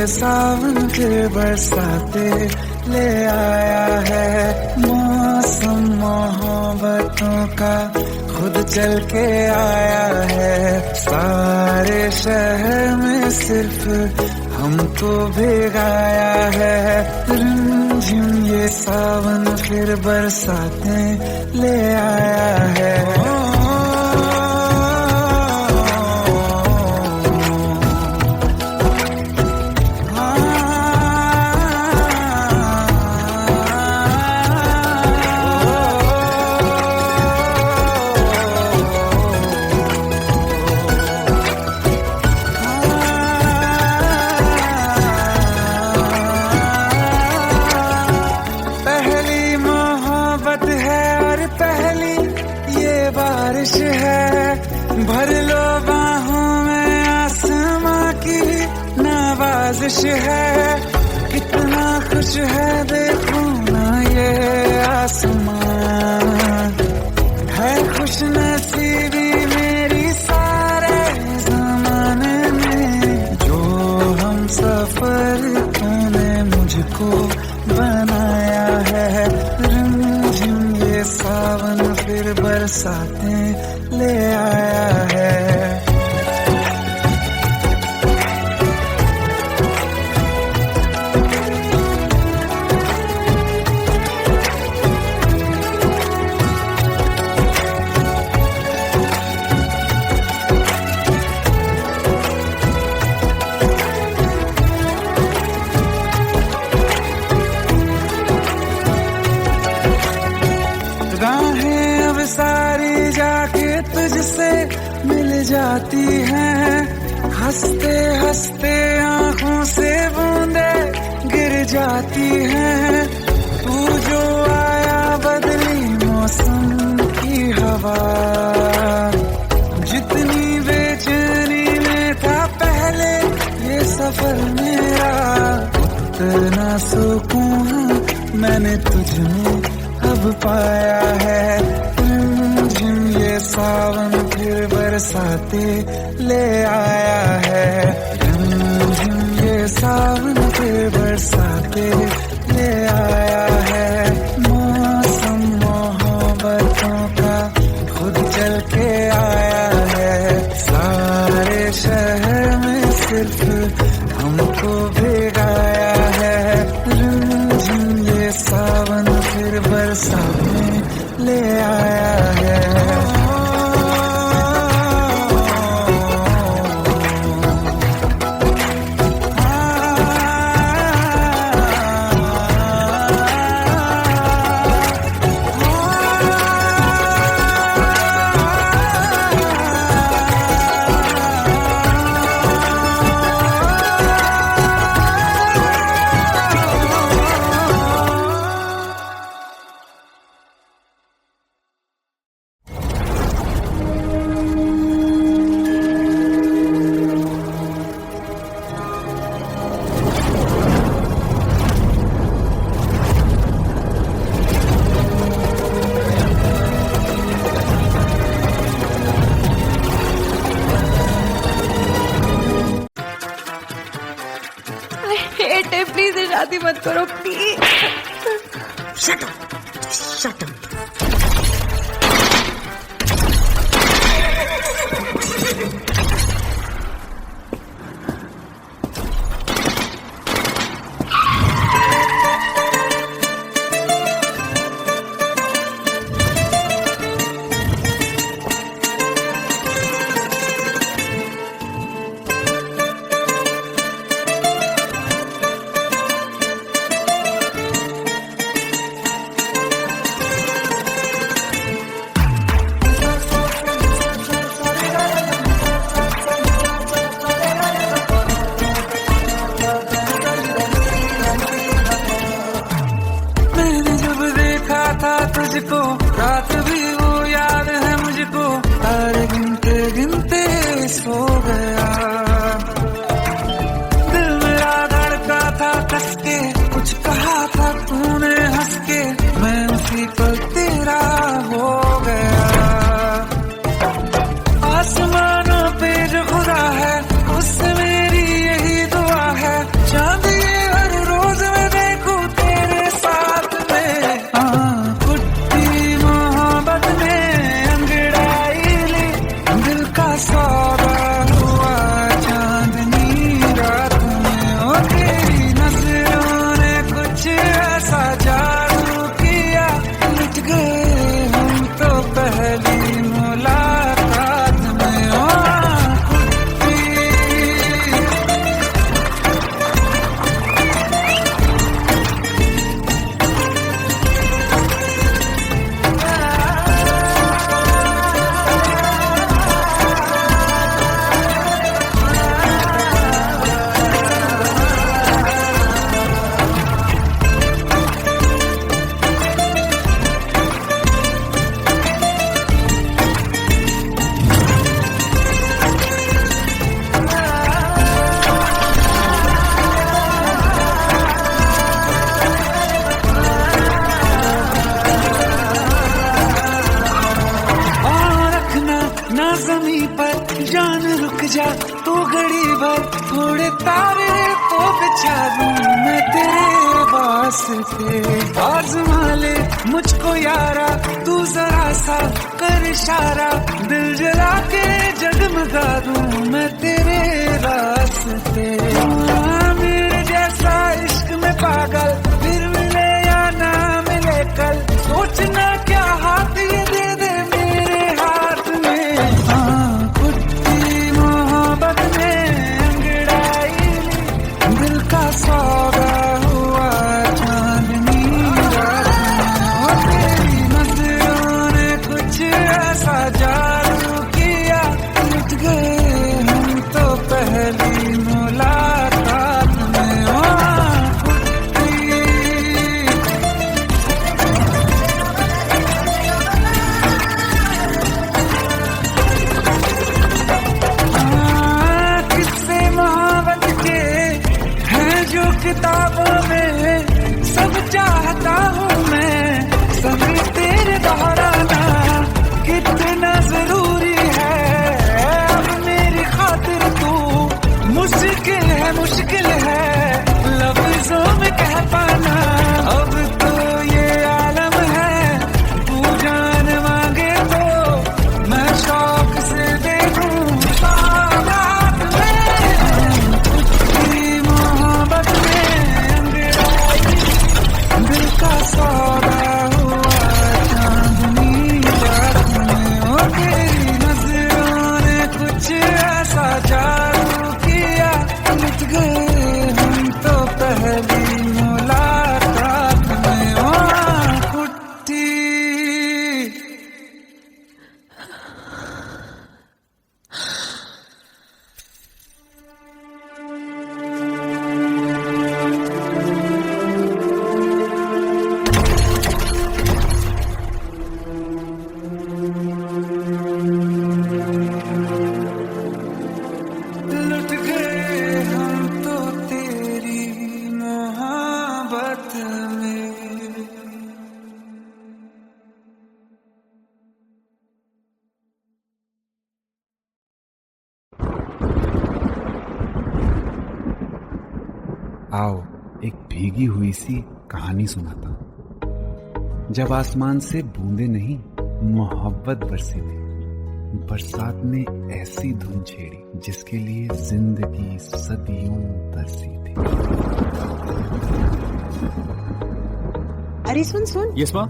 ये सावन फिर बरसाते ले आया है। मौसम मोहब्बतों का खुद चल के आया है। सारे शहर में सिर्फ हमको भिगाया है। रिमझिम ये सावन फिर बरसाते ले आया है। बारिश है भर लो बाहों में, आसमां की नवाजिश है। कितना खुश है देखो ना ये आसमां, है खुश नसीबी मेरी सारे जमाने में। जो हम सफर तूने मुझको बनाया है। रिमझिम ये सावन फिर बरसाते ले आया है। राहें अब सारी जाके तुझसे मिल जाती हैं। हंसते हंसते आंखों से बूंदे गिर जाती हैं। तू जो आया बदली मौसम की हवा, जितनी बेचैनी में था पहले ये सफर मेरा, उतना सुकून मैंने तुझमें अब पाया है। रिमझिम ये सावन फिर बरसाते ले आया है। रिमझिम ये सावन फिर बरसाते ले आया है। मौसम मोहब्बतों का खुद चल के आया है। सारे शहर में सिर्फ हमको भिगाया है। रिमझिम ये सावन फिर बरसाते ले आया है। प्लीज शादी मत करो please. Shut up, shut up. तुझको रात भी वो याद है मुझको, तारे गिनते गिनते सो गया। दिल मेरा धड़का था कस के, कुछ कहा था तूने हंस के, मैं उसी पर तेरा हो गया। आसमानों पे जो खुदा है उससे मेरी यही दुआ है, जान रुक जा तू घड़ी भर, थोड़े तारे तो बिछा दूं मैं तेरे वास्ते। आज़मा ले मुझको यारा तू जरा सा कर इशारा, दिल जला के जगमगा दूं मैं तेरे रास्ते। मेरे जैसा इश्क में पागल फिर मिले या ना मिले कल, सोचना क्या हाथ ये दे दे मेरे हाथ में। कुत्ती मोहब्बत में अंगड़ाई ली, दिल का सौदा हुआ चांदनी रात में। तेरी नजरों ने कुछ ऐसा जादू किया, लुट गए हम तो पहली मुलाकात में। किस्से मोहब्बत के हैं जो किताबों में, सब चाहता हूँ मैं संग तेरे दोहराना, कितना जरूरी है अब मेरी खातिर तू। मुश्किल है लफ्जों में कह पाना, अब तो ये आलम है तू जान मांगे तो मैं शौक से दे दूं सौगात में। कुछ मोहब्बत में अंगड़ाई, दिल का सौदा हुआ चांदनी रात में। ओ तेरी नजरों ने कुछ ऐसा जादू किया, लुट गए हम तो पहली मुलाकात में। ओ कुट्टी लुट गए हम तो तेरी मोहब्बत में। आओ एक भीगी हुई सी कहानी सुनाता हूं। जब आसमान से बूंदे नहीं मोहब्बत बरसी थी, बरसात ने ऐसी धुन छेड़ी जिसके लिए जिंदगी सदियों तरसी थी। अरे सुन सुन, यस माँ।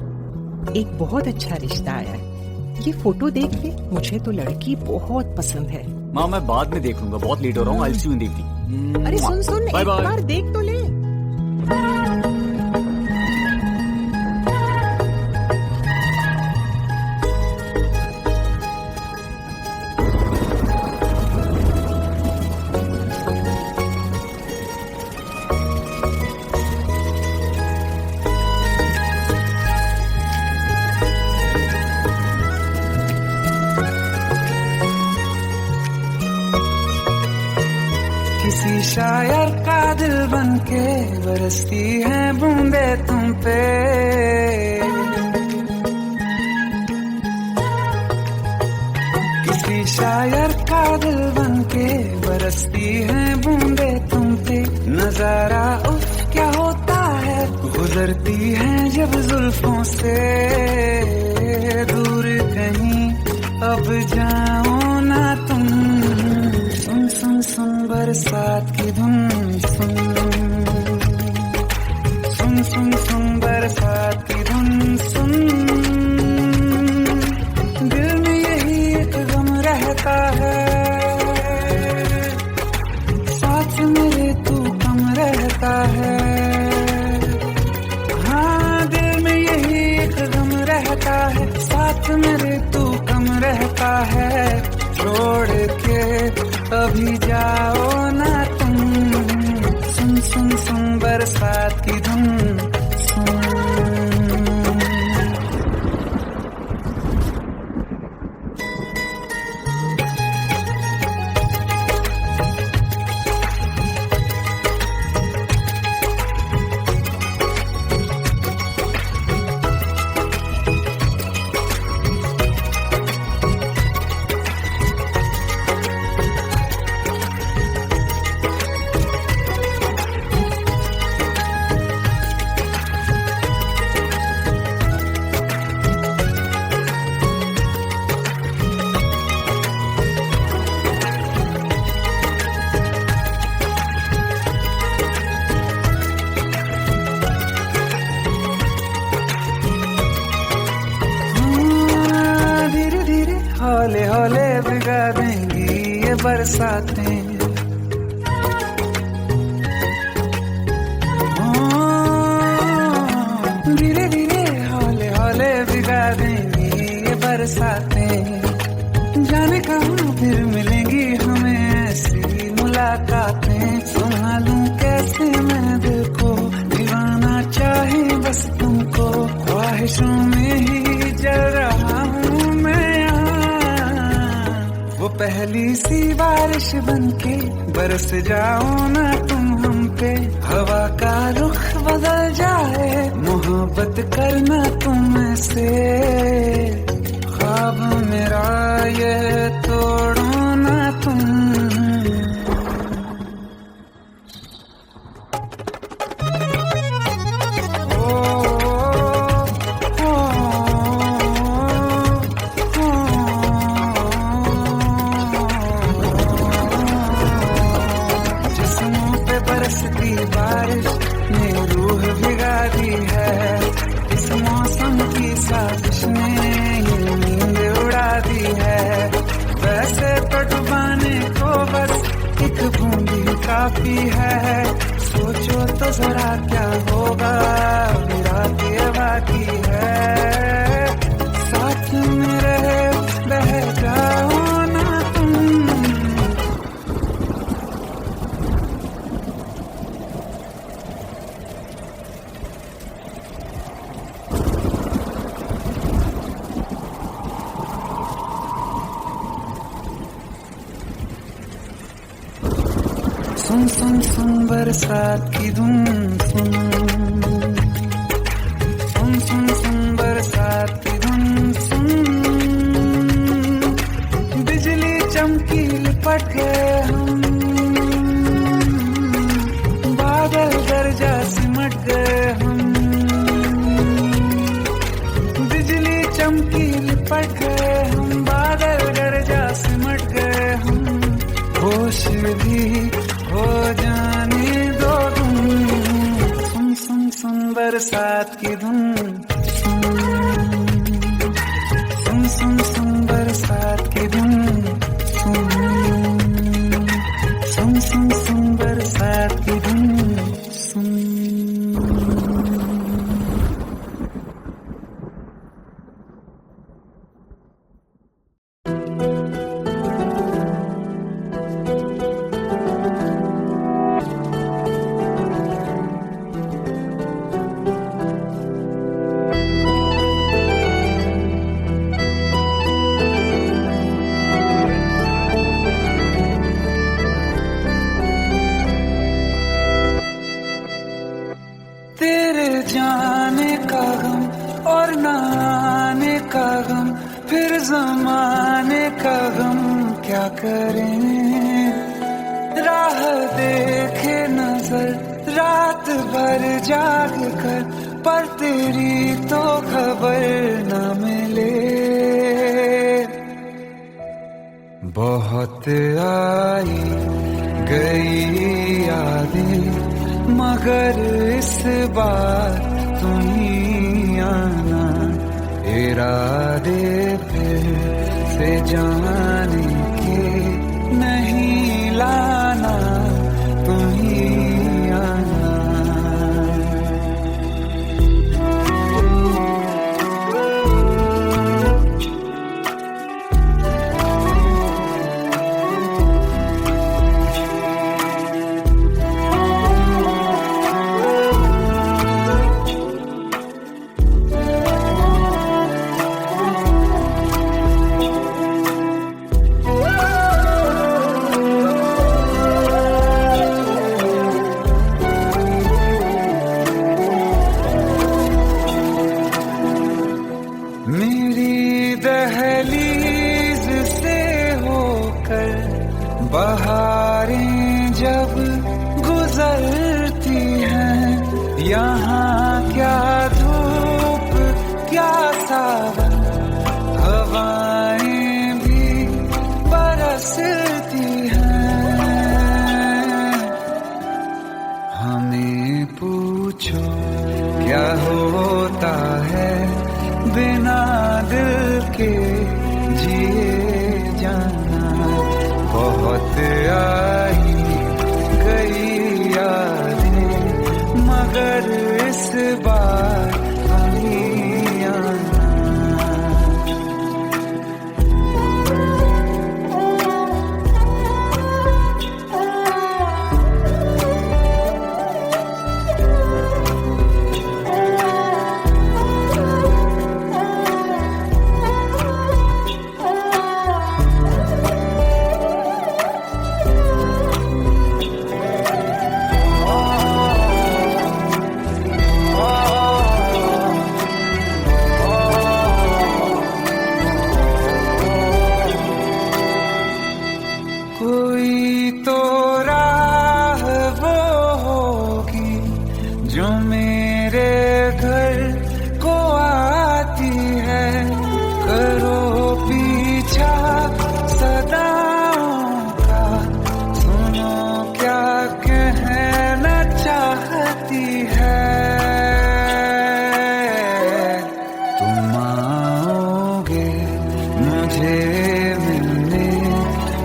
एक बहुत अच्छा रिश्ता आया है, ये फोटो देख ले, मुझे तो लड़की बहुत पसंद है। माँ मैं बाद में देख लूंगा, बहुत लेट हो रहा हूँ। आई सी यू देखती। अरे सुन सुन, बाय एक बाय। बार देख तो ले। किसी शायर का दिल बनके बरसती है बूंदे तुम पे। किसी शायर का दिल बनके बरसती है बूंदे तुम पे। नजारा उफ क्या होता है, गुजरती है जब जुल्फों से दूर कहीं अब जाओ ना तुम। सुन सुन सुन बरसात की धुन, सुन सुन सुन सुन बरसात की धुन सुन। दिल में यही एक गम रहता है, साथ मेरे तू कम रहता है। हाँ दिल में यही एक गम रहता है, साथ मेरे तू कम रहता है। छोड़ के अभी जाओ ना तुम। सुन सुन सुन बरसात की धुन सुन। हौले हौले भिगा देंगी ये बरसातें। धीरे धीरे हौले हौले भिगा देंगी ये बरसातें। जाने कहाँ फिर मिलेंगी हमें ऐसी मुलाकातें। संभालूं कैसे मैं दिल को, दीवाना चाहे बस तुमको। ख्वाहिशों में ही जल रहा हूँ मैं यहाँ। वो पहली सी बारिश बनके बरस जाओ ना तुम हम पे। हवा का रुख बदल जाए, मोहब्बत करना तुम से। ख्वाब मेरा ये तोड़ो ना तुम। जिस्मों पे बरसती बारिश ने रूह भिगा दी है। इस मौसम की साजिश ने ये नींद उड़ा दी है। वैसे तो डुबाने को बस एक बूंदी काफी है। सोचो तो जरा क्या होगा, अभी रात ये बाकी है। साथ में रहे बह जाओ ना तुम। सुन सुन सुन बरसात की धुन सुन। सुन सुन सुन बरसात की धुन सुन। बिजली चमकी लिपट गए हम, बादल गरजा सिमट गए हम। बिजली चमकी लिपट गए हम, बादल गरजा सिमट गए हम। होश भी हो जाने दो तुम। सुन सुन सुन बरसात की धुन सुन। सुन सुन सुन बरसात की धुन सुन। सुन सुन सुन बरसात की धुन सुन। तेरे जाने का गम और न आने का गम, फिर जमाने का गम क्या करें। राह देखे नजर रात भर जाग कर, पर तेरी तो खबर न मिले। बहुत आई गई यादें, मगर इस बार तुम ही आना। इरादे फिर से जाने के नहीं लाना, तुम ही आना। मेरी दहलीज से होकर बहारें जब गुजरती हैं, यहाँ क्या धूप क्या सावन, हवाएं भी बरसती हैं। हमें पूछो क्या होता है बिना दिल के जिए जाना। बहुत आई गई यादें मगर इस बार वहीं आना। कोई तो राह वो होगी जो मेरे घर को आती है। करो पीछा सदाओं का, सुनो क्या कहना चाहती है। तुम आओगे मुझे मिलने,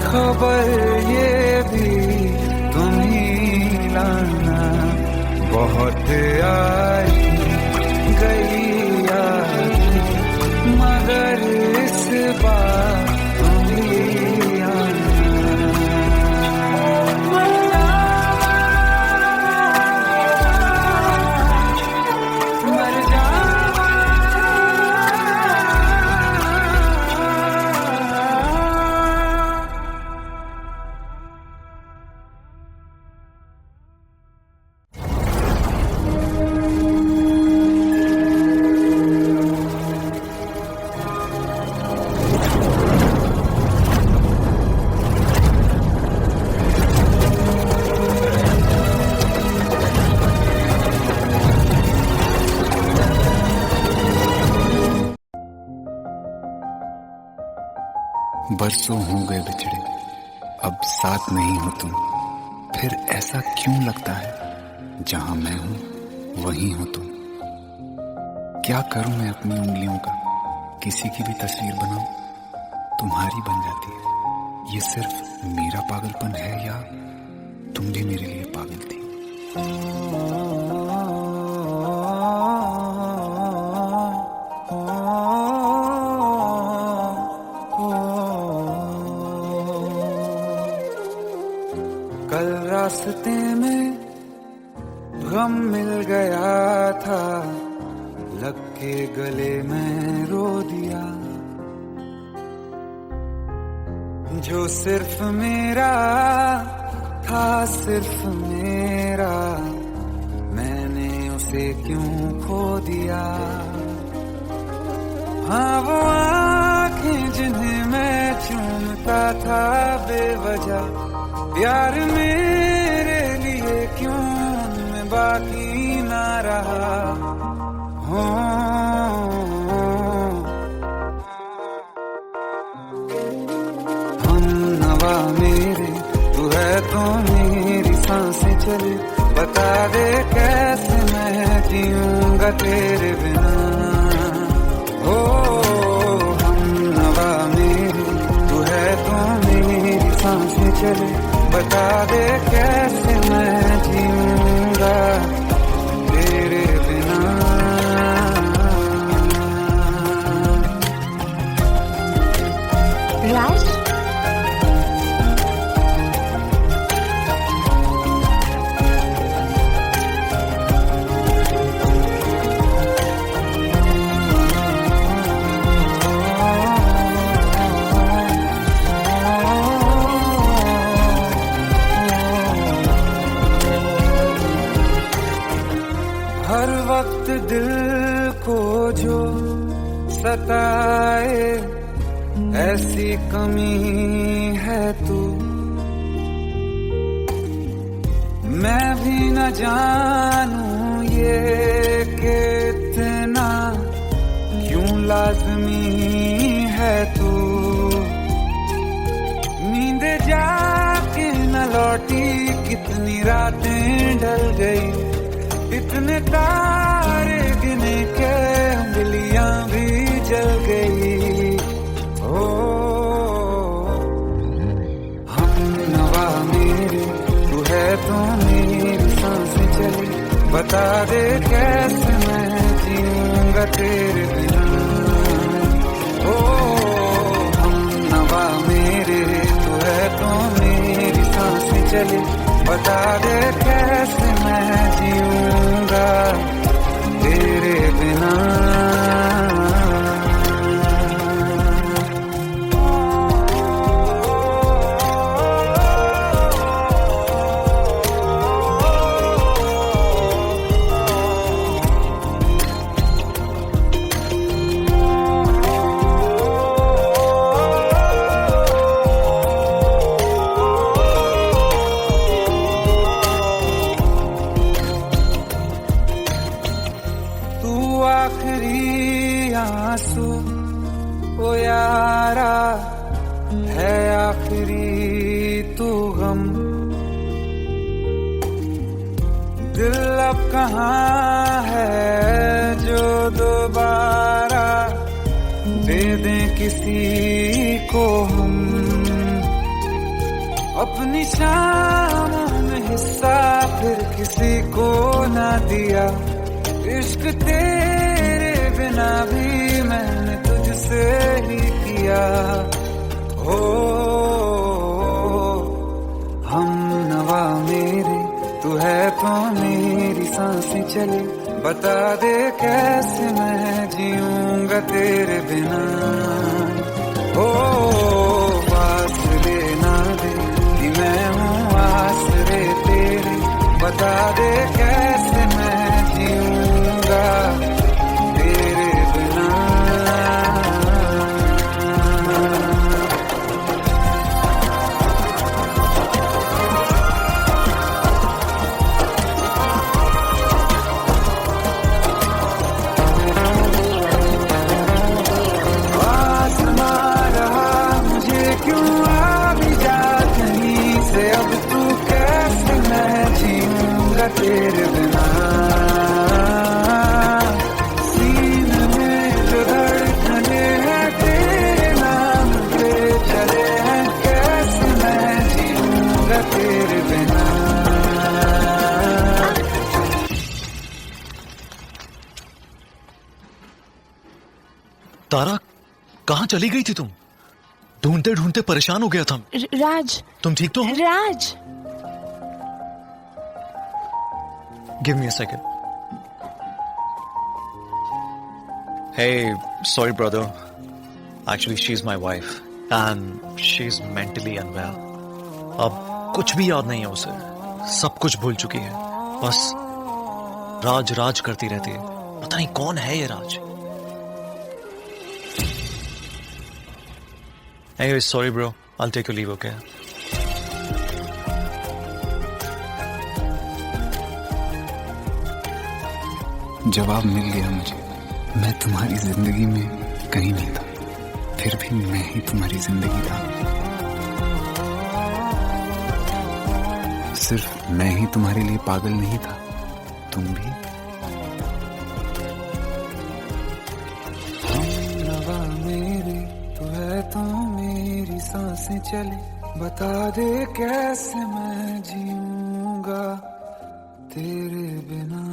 खबर ये भी तुम ही लाना। बहुत आई गई यादें मगर इस बार तुम ही आना। मर जावा बरसों हो गए बिछड़े, अब साथ नहीं हो तुम। फिर ऐसा क्यों लगता है, जहां मैं हूं वहीं हो तुम। क्या करूं मैं अपनी उंगलियों का, किसी की भी तस्वीर बनाऊं, तुम्हारी बन जाती है। ये सिर्फ मेरा पागलपन है या तुम भी मेरे लिए पागल थी। कल रास्ते में गम मिल गया था, लग के गले में रो दिया। जो सिर्फ मेरा था, सिर्फ मेरा, मैंने उसे क्यों खो दिया। हाँ वो आँखें जिन्हें मैं चूमता था बेवजह, प्यार मेरे लिए क्यों उनमें बाकी ना रहा। हो हम नवा मेरे, तू है तो मेरी सांसें चले। बता दे कैसे मैं जीऊंगा तेरे बिना। हो हम नवा मेरे, तू है तो मेरी सांसें चले। बता दे कैसे मैं जीऊंगा तेरे बिना। राज, हर वक्त दिल को जो सताए, ऐसी कमी है तू। मैं भी न जानूं ये कि इतना क्यों लाज़मी है तू। नींद जाके न लौटी, कितनी रातें ढल गई। इतने तारे गिने के उंगलियां भी जल गई। ओ यारा है आखिरी तू गम। दिल अब कहाँ है जो दोबारा दे दें किसी को हम। अपनी शामों में हिस्सा फिर किसी को ना दिया। इश्क तेरे बिना भी मैंने तुझसे ही किया। हो हम नवा मेरे तू है तो मेरी सांसें चले। बता दे कैसे मैं जीऊंगा तेरे बिना। ओ फासले ना दे कि मैं हूँ आसरे तेरे। बता दे कैसे मैं जीऊंगा तेरे बिना। तेरे बिना सीने में जो धड़कने हैं तेरे नाम पे चले हैं। कैसे मैं जीऊंगा तेरे बिना। तारा कहाँ चली गई थी तुम? ढूंढते ढूंढते परेशान हो गया था। राज, तुम ठीक तो हो? राज। Give me a second. Hey, sorry brother. Actually, she's my wife and she's mentally unwell. अब कुछ भी याद नहीं है उसे, सब कुछ भूल चुकी है। बस राज राज करती रहती है। पता नहीं कौन है ये राज। Anyway, sorry bro. I'll take your leave, okay? जवाब मिल गया मुझे। मैं तुम्हारी जिंदगी में कहीं नहीं था, फिर भी मैं ही तुम्हारी जिंदगी था। सिर्फ मैं ही तुम्हारे लिए पागल नहीं था, तुम भी। हम नवा मेरे तू है तो मेरी सांसें चले। बता दे कैसे मैं जीऊंगा तेरे बिना।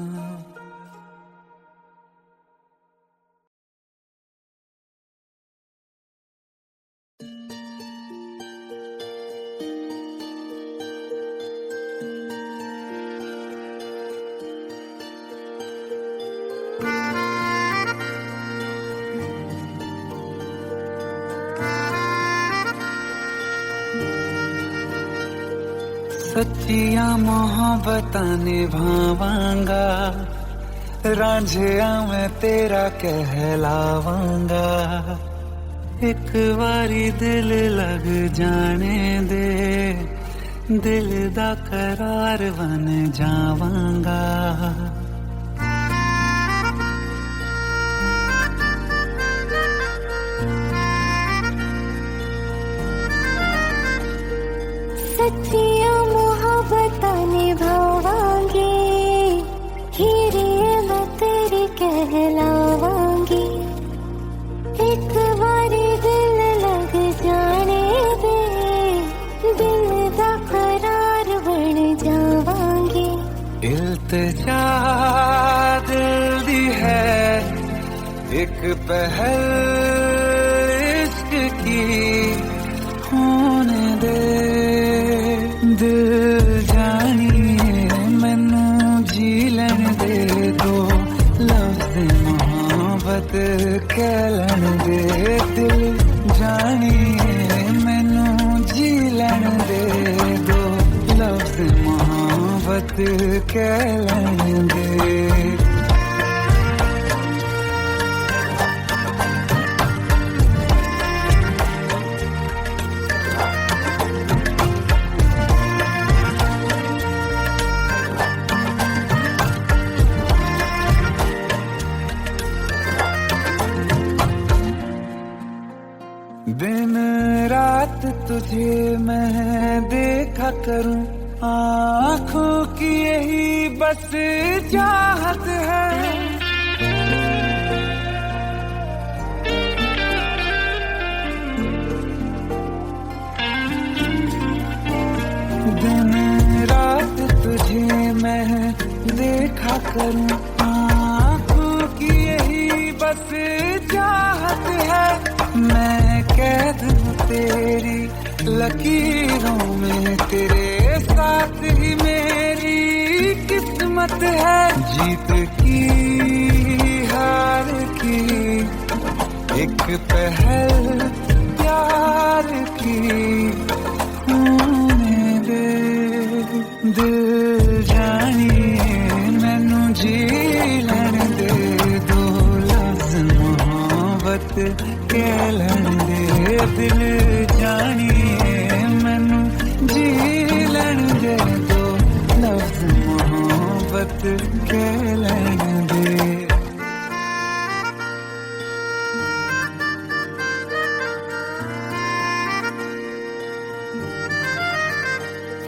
सच्चिया मोहब्बत निभावांगा, रांझिया मैं तेरा कहलावांगा। एक बारी दिल लग जाने दे, दिल दा करार बन जावांगा। सच्चिया मोहब्बत निभावांगी, हीरे मैं तेरी कहलावांगी। एक बारी दिल लग जाने दे, दिल दा करार बन जावांगी। इल्तिजा दिल दी है एक पहल इश्क की, होने दे दिल जानिए मैनू जी लैन दे दो। लफ्ज़ मोहब्बत कह लैन दे, दिल जानिए मैनू जी लैन दे दो। लफ्ज़ मोहब्बत कह लैन दे। दिन रात तुझे मैं देखा करूं, आँखों की यही बस चाहत है। दिन रात तुझे मैं देखा करूं, आँखों की यही बस चाहत है। मैं कैद हूँ तेरी लकीरों में, तेरे साथ ही मेरी किस्मत है। जीत की हार की एक पहल प्यार की होने दे। दिल जानिए मैनू जी लैण दे, दो लफ्ज़ मोहब्बत कह लैण दे। दिल जानिए मैनू जी लैण दे, दो लफ्ज़ मोहब्बत कह लैण दे।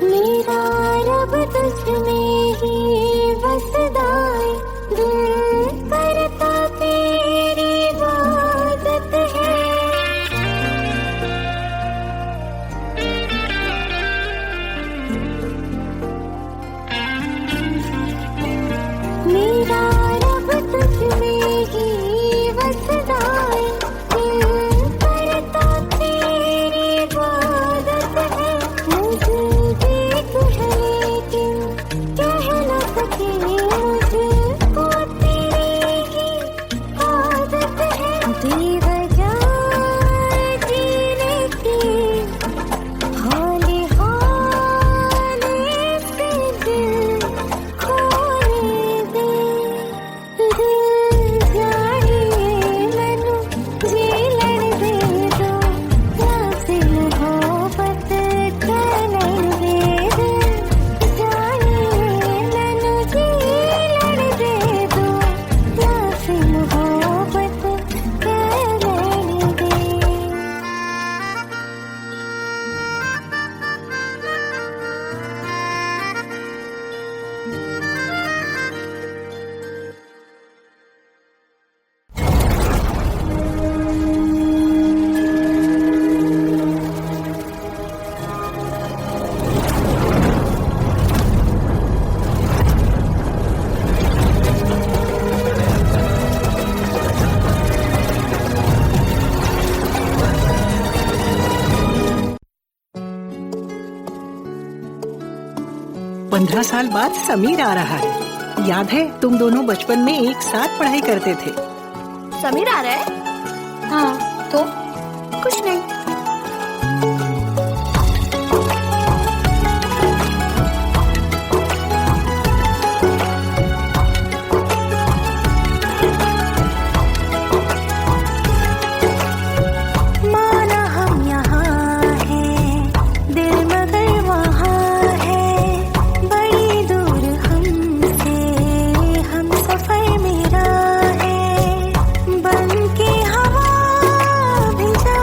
मेरा रब तुझ में ही बसदा है, दिल करता तेरी इबादत है। मेरा रब तुझ में ही बसदा है, दिल करता तेरी इबादत है। मुझे देख है लेकिन कह न सके, मुझको तेरी ही आदत है। बेवजह जीने की हाले हाले से दिल खोने दे। दिल जानिए मैनू जी लैण दे, दो लफ्ज़ मोहब्बत कह लैण दे। दिल जानिए मैनू जी लैण दे, दो लफ्ज़ मोहब्बत कह लैण दे। पंद्रह साल बाद समीर आ रहा है। याद है तुम दोनों बचपन में एक साथ पढ़ाई करते थे। समीर आ रहा है? हाँ तो कुछ नहीं। माना हम यहाँ हैं, दिल मगर वहाँ है, बड़ी दूर हमसे हम सफर मेरा है। बन के हवा भी जा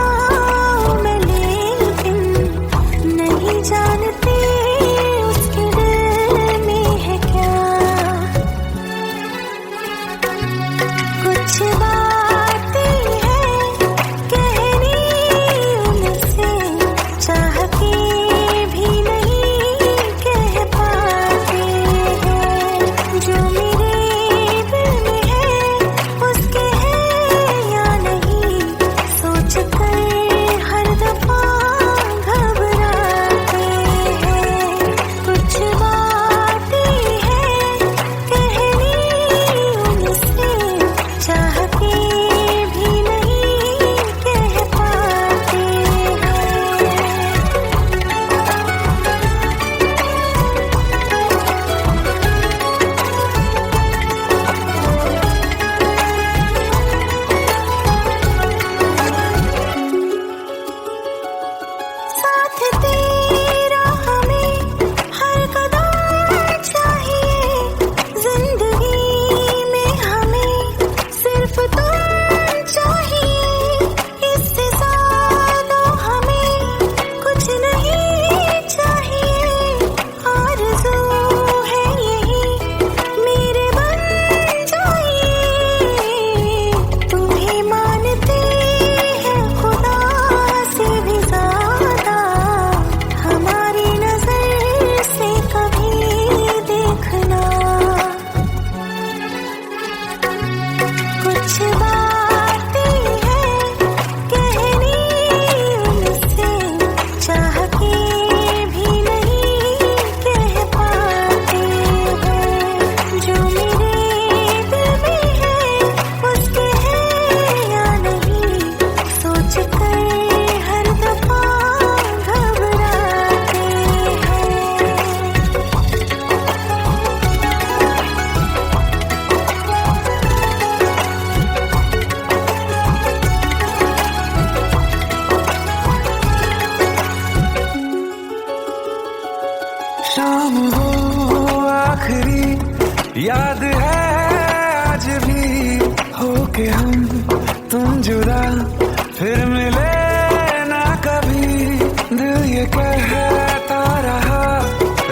ये कहता रहा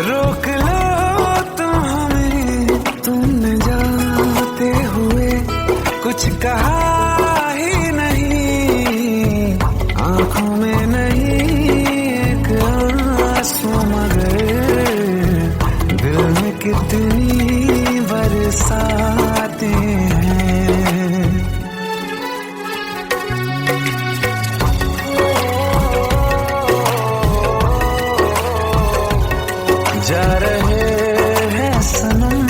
रोक लो तुम हमें, तुमने जाते हुए कुछ कहा ही नहीं, आंखों में नहीं एक आंसू मगर दिल में कितनी बरसाते हैं। जा रहे हैं सनम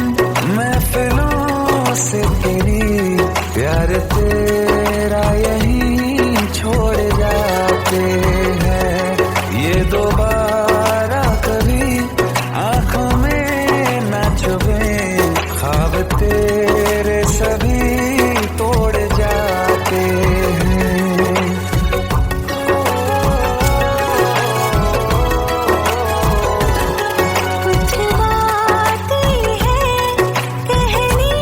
महफिलों से तेरी, प्यार तेरा यहीं छोड़ जाते हैं। ये दोबारा कभी आंखों में न चुभे, ख्वाब तेरे सभी तोड़ जाते हैं। कुछ बातें हैं कहनी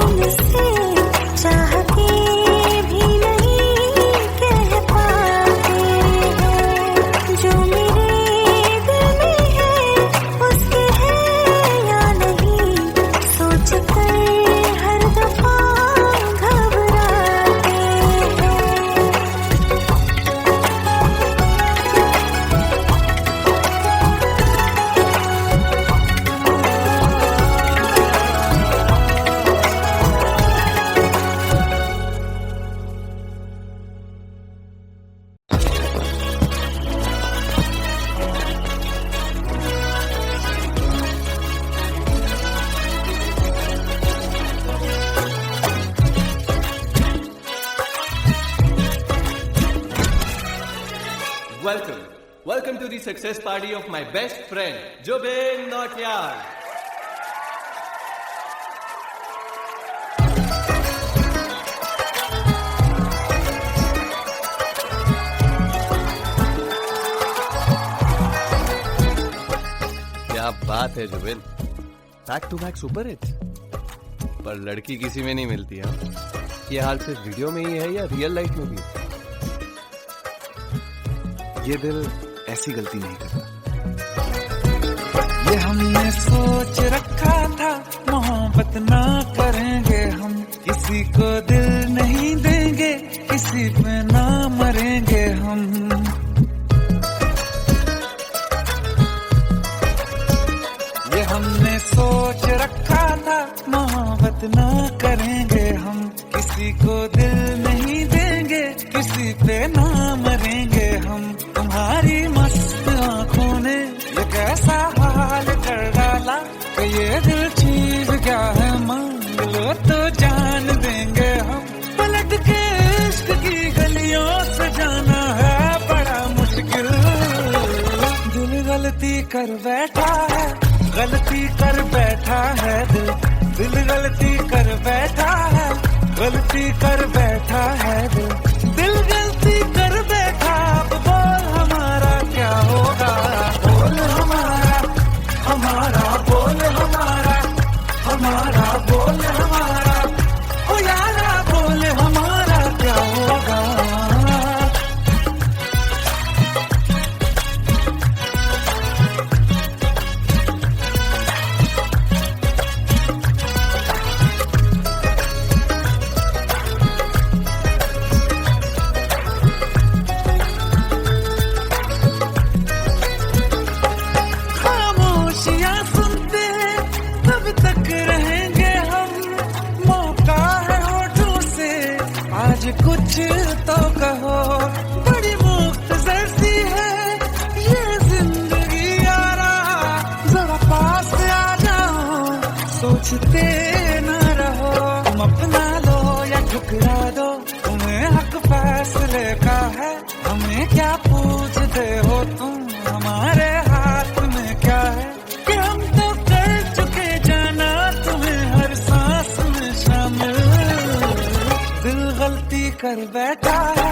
उनसे, चाह के भी नहीं कह पाते हैं। जो मेरे दिल में है उसके है या नहीं, सोच कर हर दफा घबराते हैं। Welcome to the success party of my best friend, Jobin Nautiyal. क्या बात है Zubin, back to back super hits. पर लड़की किसी में नहीं मिलती है। ये हाल सिर्फ वीडियो में ही है या रियल लाइफ में भी? ये दिल ऐसी गलती नहीं करता। ये हमने सोच रखा था मोहब्बत ना करेंगे हम, किसी को दिल नहीं देंगे, किसी पे ना मरेंगे हम। ये हमने सोच रखा था मोहब्बत ना करेंगे हम, किसी को दिल नहीं देंगे, किसी पे ना मरेंगे हम। तुम्हारी मस्त आंखों ने ये कैसा हाल कर डाला कि ये दिल चीज क्या है, मांग लो तो जान देंगे हम। पलट के इश्क की गलियों से जाना है बड़ा मुश्किल, दिल गलती कर बैठा है, गलती कर बैठा है दिल, दिल गलती कर बैठा है, गलती कर बैठा है दिल, दिल गलती कर बैठा। अब बोल हमारा क्या होगा, बोल हमारा, हमारा बोल हमारा, हमारा बोल हमारा, ओ यारा बोल हमारा क्या होगा। खामोशियां सुनते तब तक रहेंगे हम, मौका है होठों से आज कुछ तो कहो। बड़ी मुख्तसर सी है ये जिंदगी यारा, जरा पास आ जाओ, सोचते न रहो। तुम अपना लो या ठुकरा दो, तुम्हें हक फैसले का है, हमें क्या पूछते हो तुम, हमारे हाथ में क्या है कि हम तो कर चुके जाना तुम्हें हर सांस में शामिल। दिल गलती कर बैठा है,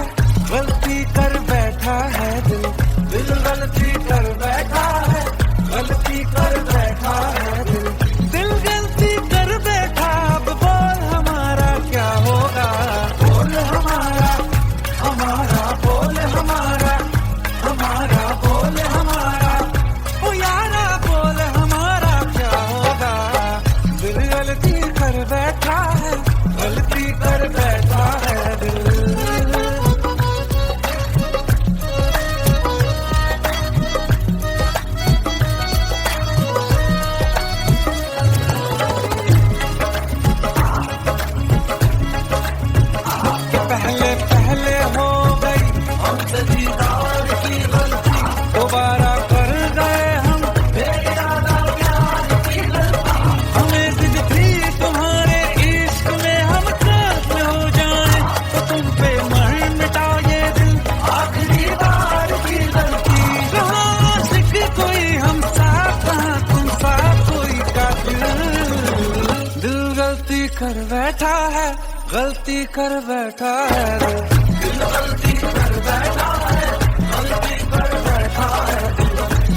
गलती कर बैठा है दिल, दिल गलती कर बैठा है, गलती कर बैठा है दिल, दिल गलती कर बैठा। अब बोल हमारा क्या होगा, बोल हमारा, हमारा बोल हमारा, हमारा बोल कर बैठा है, गलती कर बैठा है रे। दिल गलती कर बैठा है, गलती कर बैठा है।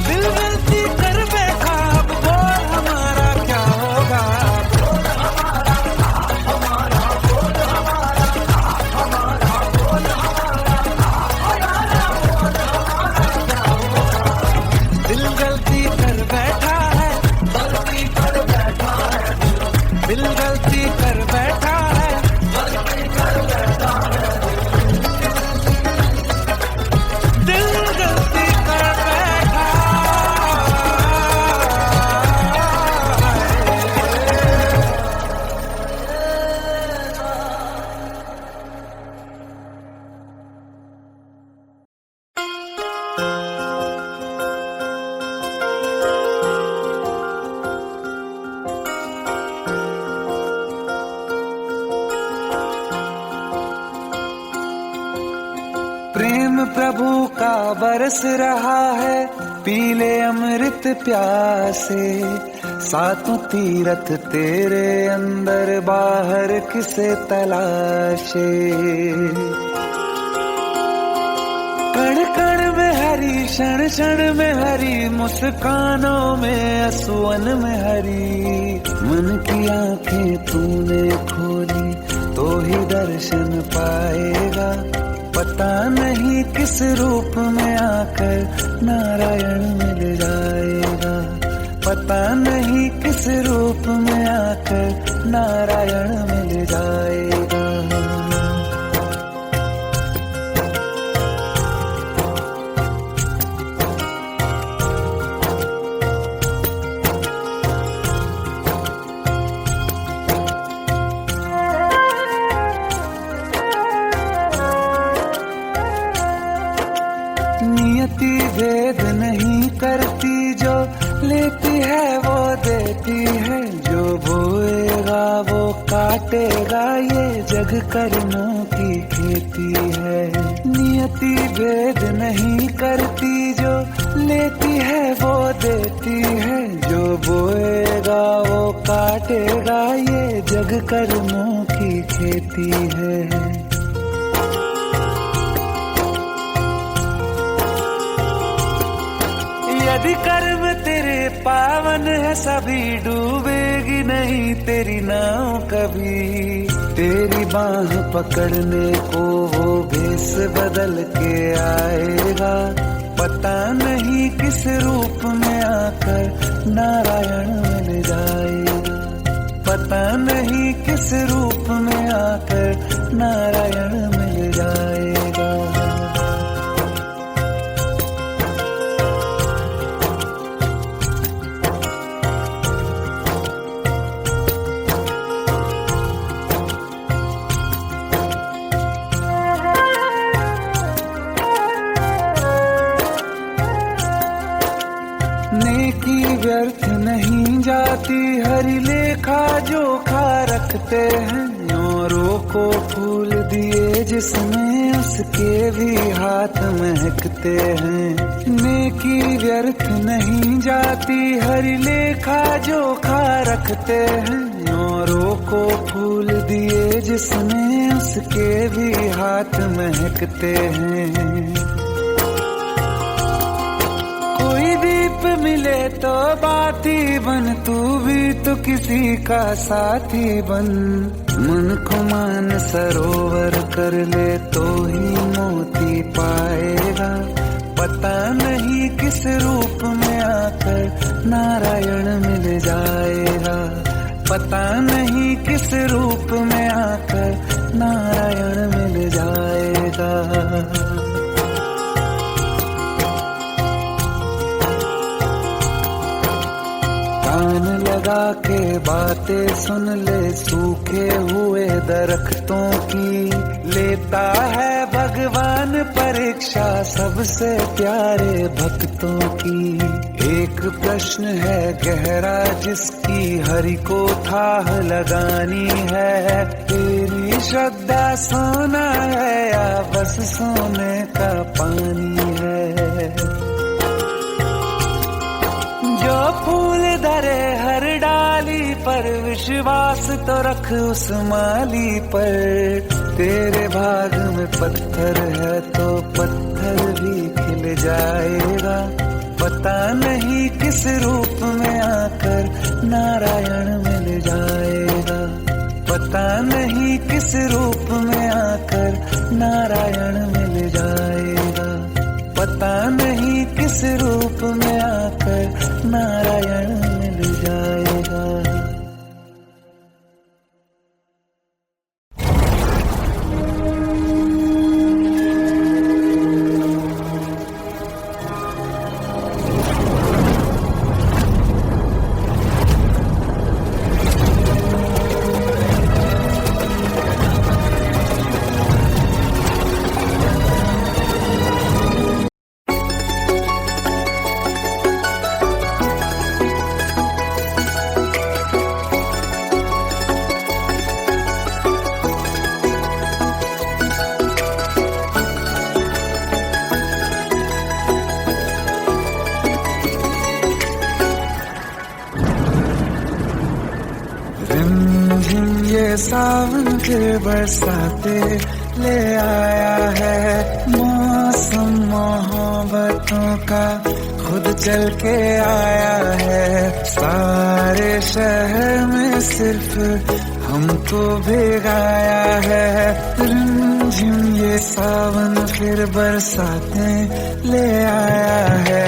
दिल गलती कर बैठा, अब बोल हमारा क्या होगा। बोल हमारा, हमारा, बोल हमारा, हमारा, बोल हमारा, बोल हमारा क्या होगा। दिल गलती कर बैठा है, गलती कर बैठा है। दिल गलती कर बैठा है, गलती कर बैठा है। दिल गलती कर बैठा प्रेम प्रभु का बरस रहा है, पीले अमृत प्यासे। सातों तीरथ तेरे अंदर, बाहर किसे तलाशे। कण कण में हरी, क्षण क्षण में हरी, मुस्कानों में असुवन में हरी। मन की आंखें तूने खोली तो ही दर्शन पाएगा। पता नहीं किस रूप में आकर नारायण मिल जाएगा। पता नहीं किस रूप में आकर नारायण मिल जाएगा। नियति भेद नहीं करती, जो लेती है वो देती है। जो बोएगा वो काटेगा, ये जग कर्मों की खेती है। नियति भेद नहीं करती, जो लेती है वो देती है। जो बोएगा वो काटेगा, ये जग कर्मों की खेती है। यदि कर्म तेरे पावन है, सभी डूबेगी नहीं तेरी नाव कभी। तेरी बाह पकड़ने को वो भेष बदल के आएगा। पता नहीं किस रूप में आकर नारायण मिल जाएगा। पता नहीं किस रूप में आकर नारायण मिल जाएगा। नेकी व्यर्थ नहीं जाती, हरि लेखा जोखा रखते हैं। औरों को फूल दिए जिसमें, उसके भी हाथ महकते हैं। नेकी व्यर्थ नहीं जाती, हरि लेखा जोखा रखते हैं। औरों को फूल दिए जिसमें, उसके भी हाथ महकते हैं। कोई दीप मिले तो बाती बन, तू भी तो किसी का साथी बन। मन को मान सरोवर कर ले तो ही मोती पाएगा। पता नहीं किस रूप में आकर नारायण मिल जाएगा। पता नहीं किस रूप में आकर नारायण मिल जाएगा। कान लगा के बातें सुन ले, सूखे हुए दरख्तों की। लेता है भगवान परीक्षा सबसे प्यारे भक्तों की। एक प्रश्न है गहरा जिसकी हरि को थाह लगानी है। तेरी श्रद्धा सोना है या बस सोने का पानी है। जो फूल धरे हर डाली पर विश्वास तो रख आंख उस माली पर, तेरे भाग में पत्थर है तो पत्थर भी खिल जाएगा। पता नहीं किस रूप में आकर नारायण मिल जाएगा। पता नहीं किस रूप में आकर नारायण मिल जाएगा। पता नहीं किस रूप में आकर नारायण मिल जाएगा। ये सावन फिर बरसाते ले आया है। मौसम मोहब्बतों का खुद चल के आया है। सारे शहर में सिर्फ हमको भिगाया है। रिमझिम ये सावन फिर बरसाते ले आया है।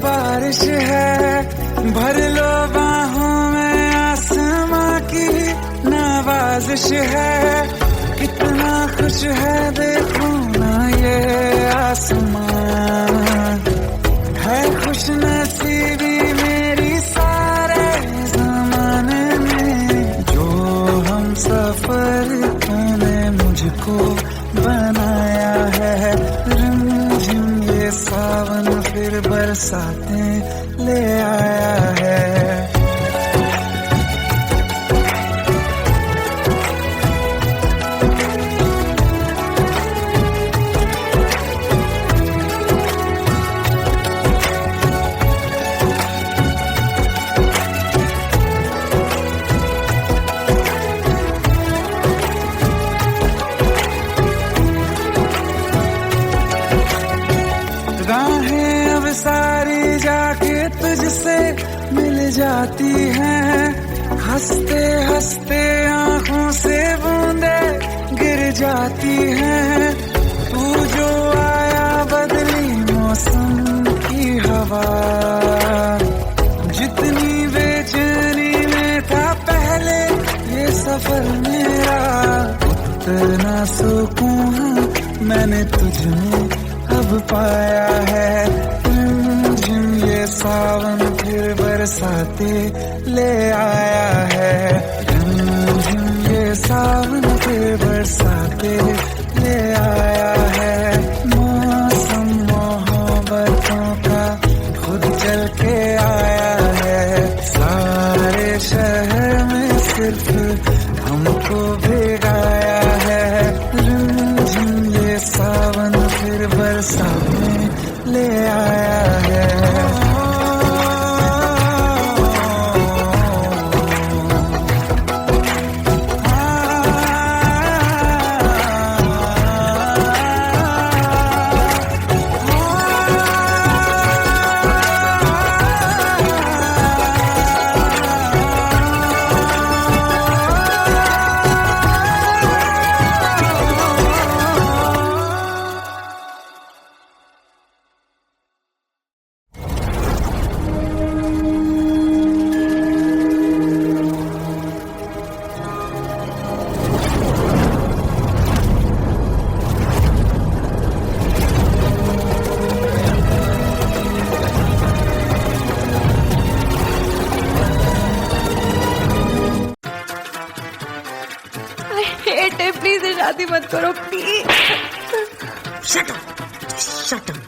बारिश है भर लो बाहों में, आसमां की नवाजिश है। कितना खुश है देखो ना ये आसमां, है खुश नसीबी मेरी सारे जमाने में। जो हम सफर तूने मुझको बनाया है। रिमझिम ये सावन फिर बरसाते ले आया है। राहें अब सारी जाके तुझसे मिल जाती हैं। हंसते हंसते आंखों से बूंदे गिर जाती हैं। तू जो आया बदली मौसम की हवा, जितनी बेचैनी में था पहले ये सफर मेरा, उतना सुकून मैंने तुझमें अब पाया है। रिमझिम ये सावन फिर बरसाते ले आया है। रिमझिम ये सावन फिर बरसाते ले आया है। मौसम मोहब्बतों का खुद चल के आया है। सारे शहर में सिर्फ हमको भिगाया है। रिमझिम ये सावन फिर बरसाते ले आया है। शादी मत करो please. Shut up, shut up.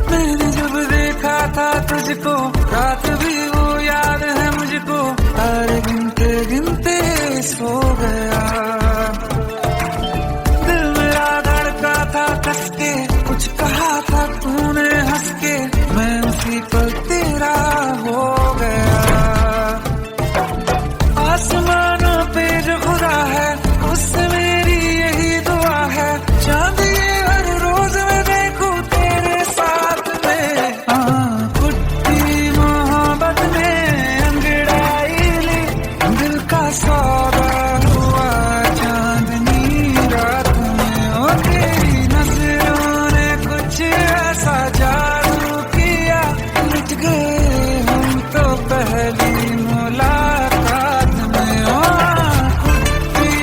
मैंने जब देखा था तुझको, रात भी वो याद है मुझको, तारे गिनते गिनते सो गया। दिल मेरा धड़का था कस के, कुछ कहा था तूने हंस के, मैं उसी पल तेरा हो गया। आसमानों पे जो खुदा है, उससे मेरी यही दुआ है, चांद ये हर रोज मैं देखूं तेरे साथ में। कुट्टी मोहब्बत ने अंगड़ाई ली, दिल का सौदा हुआ चांदनी रात में। ओ तेरी नजरों ने कुछ ऐसा जादू किया, लुट गए हम तो पहली मुलाकात में। ओ कुट्टी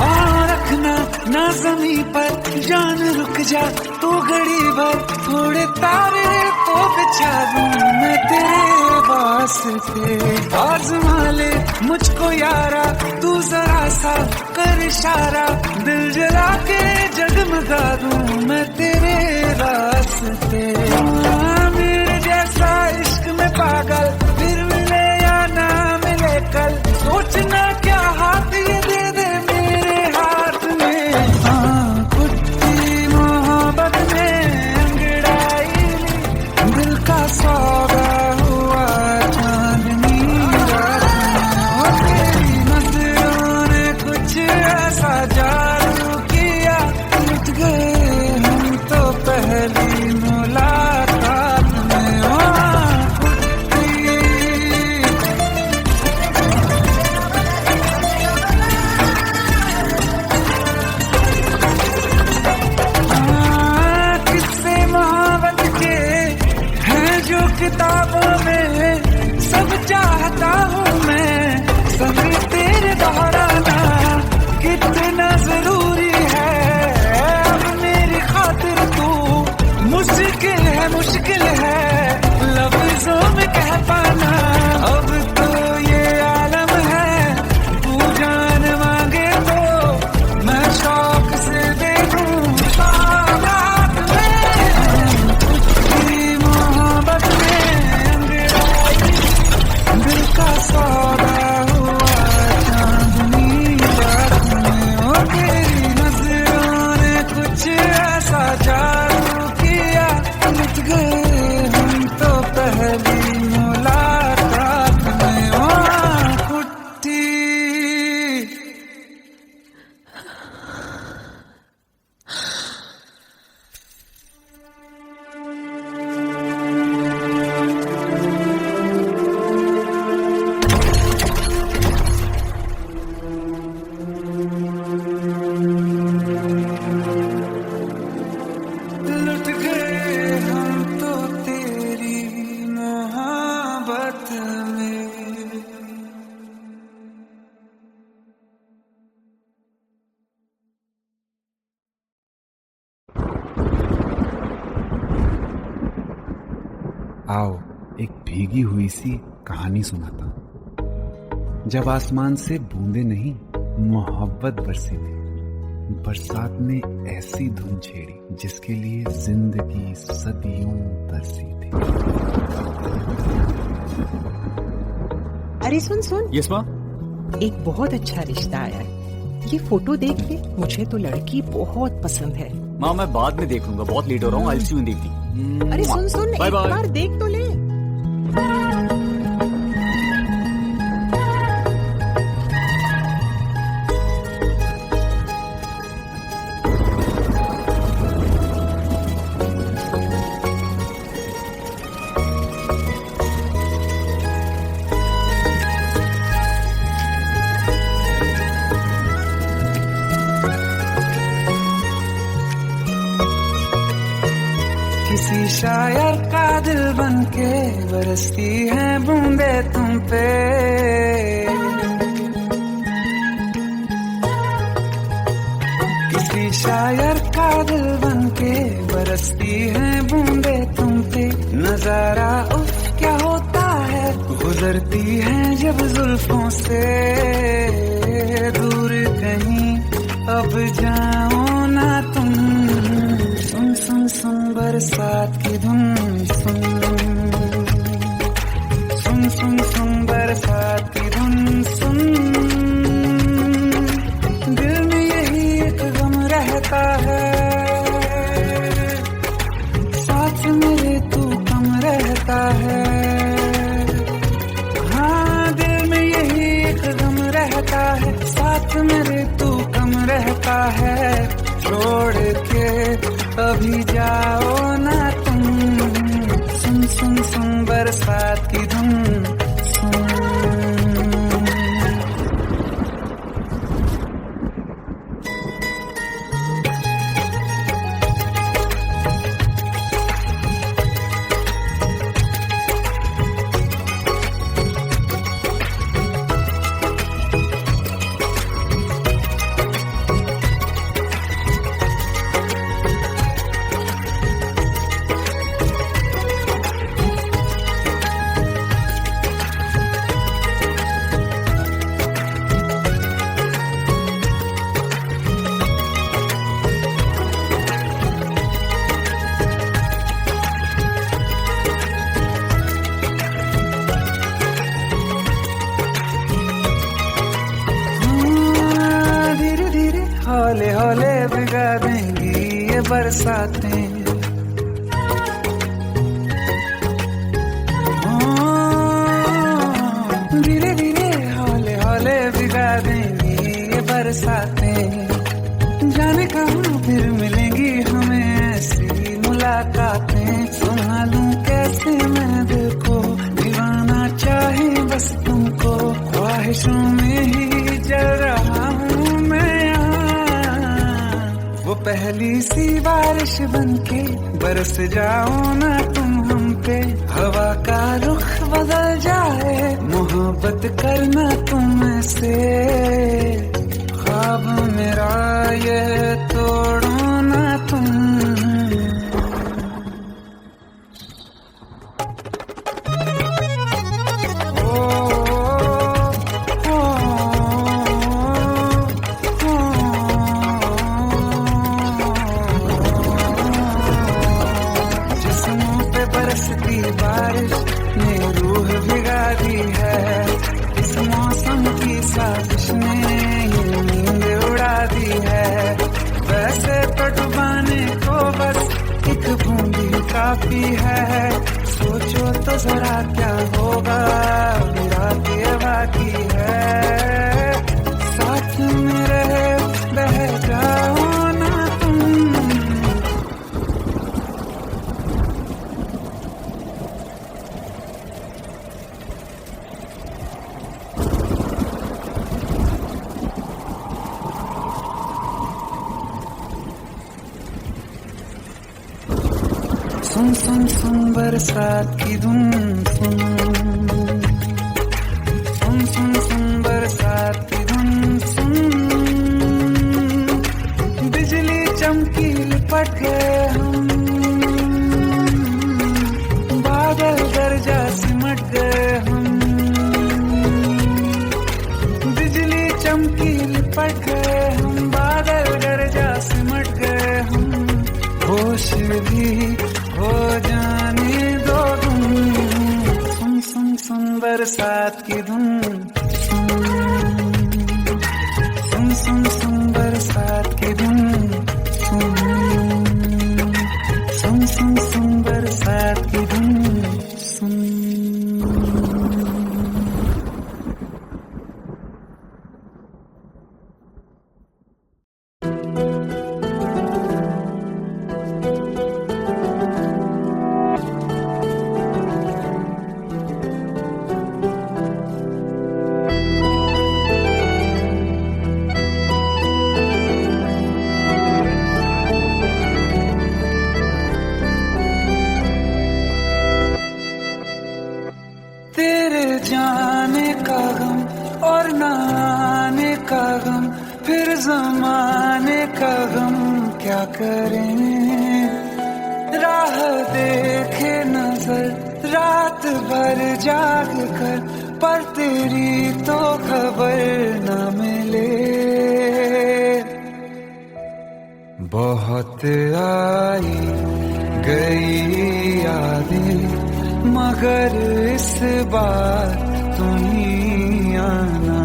और रखना ना जमी पर जान, रुक जा तू घड़ी भर, थोड़े तारे तो बिछा दूं मैं तेरे वास्ते। आजमा ले मुझको यारा, तू जरा सा कर इशारा, दिल जला के जगमगा दूं मैं तेरे रास्ते। मेरे जैसा इश्क में पागल फिर मिले या ना मिले कल, सोचना क्या हाथ ये दे दे मेरे हाथ में। कुट्टी मोहब्बत ने अंगड़ाई ली, दिल का सौदा हुआ चांदनी रात में। ओ तेरी नजरों ने कुछ ऐसा जादू किया, लुट गए हम तो पहली मुलाकात में। ओ कुट्टी किस्से मोहब्बत के हैं जो किताबों में, सब चाहता हूँ मैं संग तेरे दोहराना, कितना जरूरी है अब मेरी खातिर तू। मुश्किल है लफ्जों में कह पाना, अब तो ये आलम है, तू जान मांगे तो मैं शौक से दे दूं सौगात में। कुट्टी मोहब्बत में अंगड़ाई, दिल का सौदा हुआ चांदनी रात में। ओ तेरी नजरों ने कुछ ऐसा जादू किया, लुट गए हम तो पहली मुलाकात में। ओ कुट्टी लुट गए हम तो तेरी मोहब्बत में। आओ एक भीगी हुई सी कहानी सुनाता। जब आसमान से बूंदे नहीं मोहब्बत बरसी थी, बरसात ने ऐसी धुन छेड़ी जिसके लिए जिंदगी सदियों तरसी थी। अरे सुन सुन, यस माँ। एक बहुत अच्छा रिश्ता आया है। ये फोटो देख ले, मुझे तो लड़की बहुत पसंद है। माँ मैं बाद में देख लूंगा, बहुत लेट हो रहा हूँ। आई सी यू इन द इवनिंग। अरे सुन सुन, बाय एक बाय। बार देख तो ले। किसी शायर का दिल बनके बरसती है बूंदे तुम पे। किसी शायर का दिल बनके बरसती है बूंदे तुम पे। नजारा उफ क्या होता है, गुजरती है जब जुल्फों से। दूर कहीं अब जाओ ना तुम, सुन सुन सुन बरसात की धुन। सुन सुन सुन सुन बरसात की धुन। सुन दिल में यही एक गम रहता है, साथ मेरे तू कम रहता है। हाँ दिल में यही एक गम रहता है, साथ मेरे तू कम रहता है। छोड़ के अभी जाओ ना तुम, सुन सुन सुन बरसात की धुन। सुन हौले हौले भिगा देंगी ये बरसातें। धीरे धीरे हौले हौले भिगा देंगी ये बरसातें। जाने कहाँ फिर मिलेंगी हमें ऐसी मुलाकातें। संभालूं कैसे मैं दिल को, दीवाना चाहे बस तुमको। ख्वाहिशों में ही जल रहा हूँ मैं यहाँ। वो पहली सी बारिश बनके बरस जाओ ना तुम हम पे। हवा का रुख बदल जाए, मोहब्बत करना तुम से। ख्वाब मेरा ये तोड़ो ना तुम। बारिश ने रूह भिगा दी है, इस मौसम की साजिश ने ये नींद उड़ा दी है। वैसे तो डुबाने को बस एक बूंदी काफी है। सोचो तो जरा क्या होगा, रात ये बाकी है। साथ में रहे बह जाओ ना तुम। सुन सुन सुन बरसात की धुन। सुन सुन सुन सुन बरसात की धुन। सुन बिजली चमकी लिपट गए हम, बादल गरजा चमकी लिपट गए हम, बादल गरजा सिमट गए हम, होश भी हो जाने दो तुम, सुन सुन सुन बरसात की धुन, सुन सुन सुन बरसात की धुन, सुन सुन सुन सुन बरसात की धुन, सुन। तेरे जाने का गम और न आने का गम, फिर जमाने का गम क्या करें, राह देखे नजर रात भर जाग कर, पर तेरी तो खबर न मिले। बहुत आई गई यादें मगर इस बार तुम ही आना,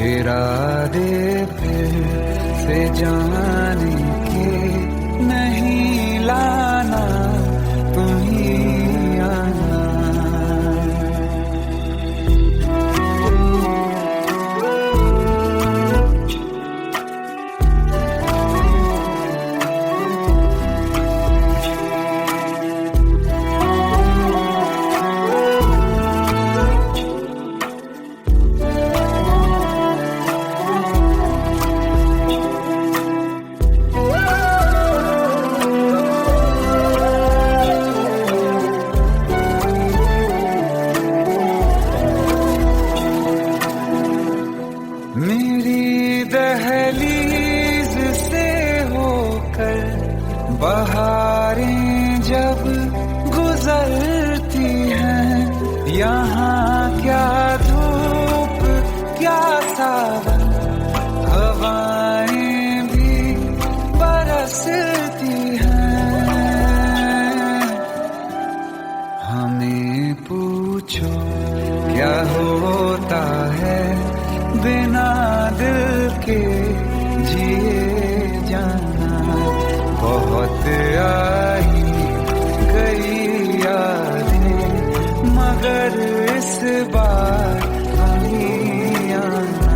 इरादे फिर से जाने के नहीं लाना, तुम ही आना। मेरी दहलीज से होकर बहारें जब गुजरती हैं, यहाँ क्या धूप क्या सावन, हवाएं भी बरसती हैं। हमें पूछो क्या होता है बिना दिल के जिए जाना, बहुत आई गई यादें मगर इस बार नहीं आना।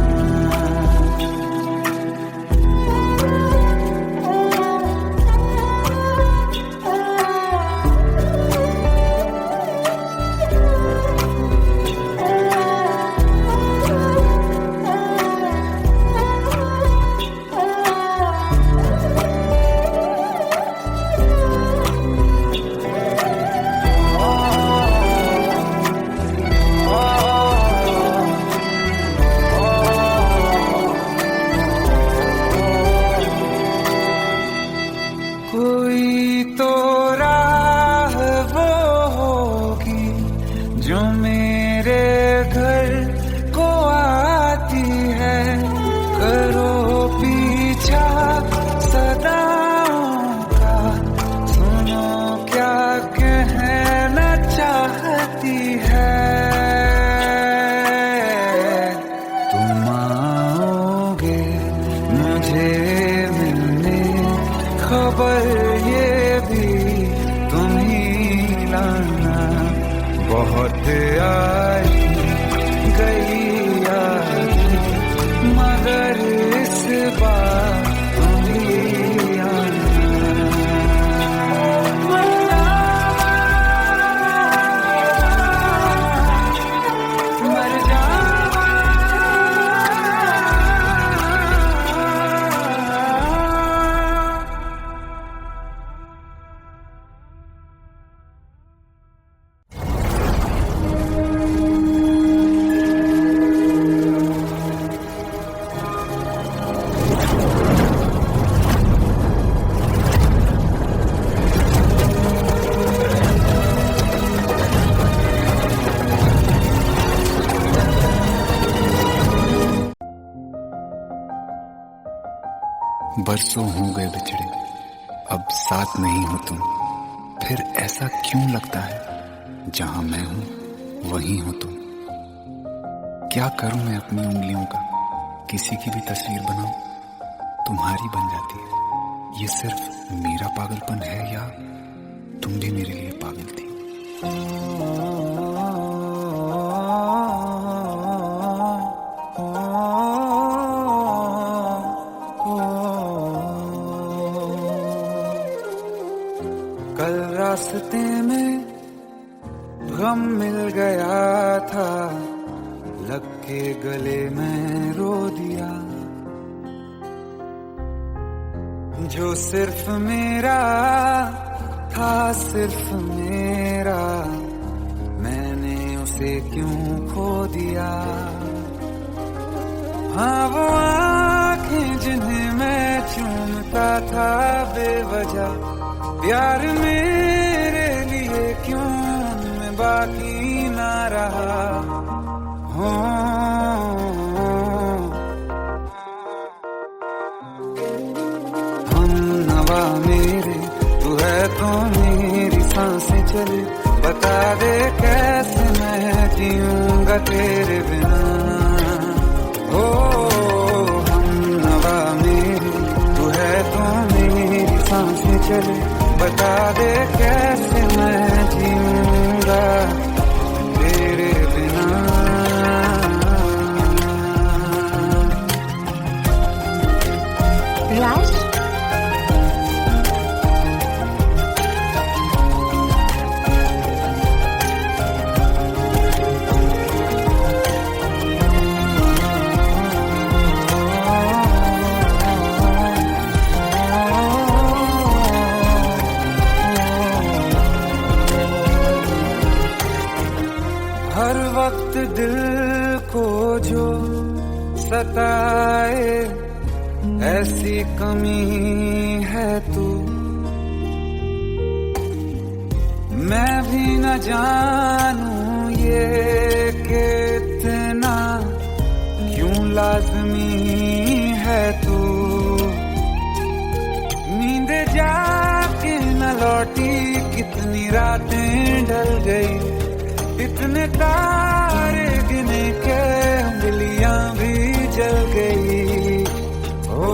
कोई तो राह वो होगी जो मेरे घर को आती है, करो पीछा सदाओं का, सुनो क्या कहना चाहती है। तुम आओगे मुझे मिलने, खबर ये भी तुम ही लाना, बहुत आई गई यादें मगर इस बार तुम ही आना। मर जावा बरसों हो गए बिछड़े, अब साथ नहीं हो तुम। फिर ऐसा क्यों लगता है, जहां मैं हूं वहीं हो तुम। क्या करूं मैं अपनी उंगलियों का, किसी की भी तस्वीर बनाऊं, तुम्हारी बन जाती है। ये सिर्फ मेरा पागलपन है या तुम भी मेरे लिए पागल थी। कल रास्ते में गम मिल गया था, लग के गले में रो दिया। जो सिर्फ मेरा था, सिर्फ मेरा, मैंने उसे क्यों खो दिया। हाँ वो आंखें जिन्हें मैं चूमता था बेवजह, प्यार मेरे लिए क्यों उनमें बाकी ना रहा। हो हम नवा मेरे, तू है तो मेरी सांसें चले। बता दे कैसे मैं जीऊंगा तेरे बिना। हो हम नवा मेरे, तू है तो मेरी सांसें चले। बता दे कैसे मैं जीऊंगा तेरे बिना। राज, हर वक्त दिल को जो सताए, ऐसी कमी है तू। मैं भी न जानूं ये कि इतना क्यों लाज़मी है तू। नींद जाके न लौटी, कितनी रातें ढल गई, इतने तारे गिने के उंगलियां भी जल गई। ओ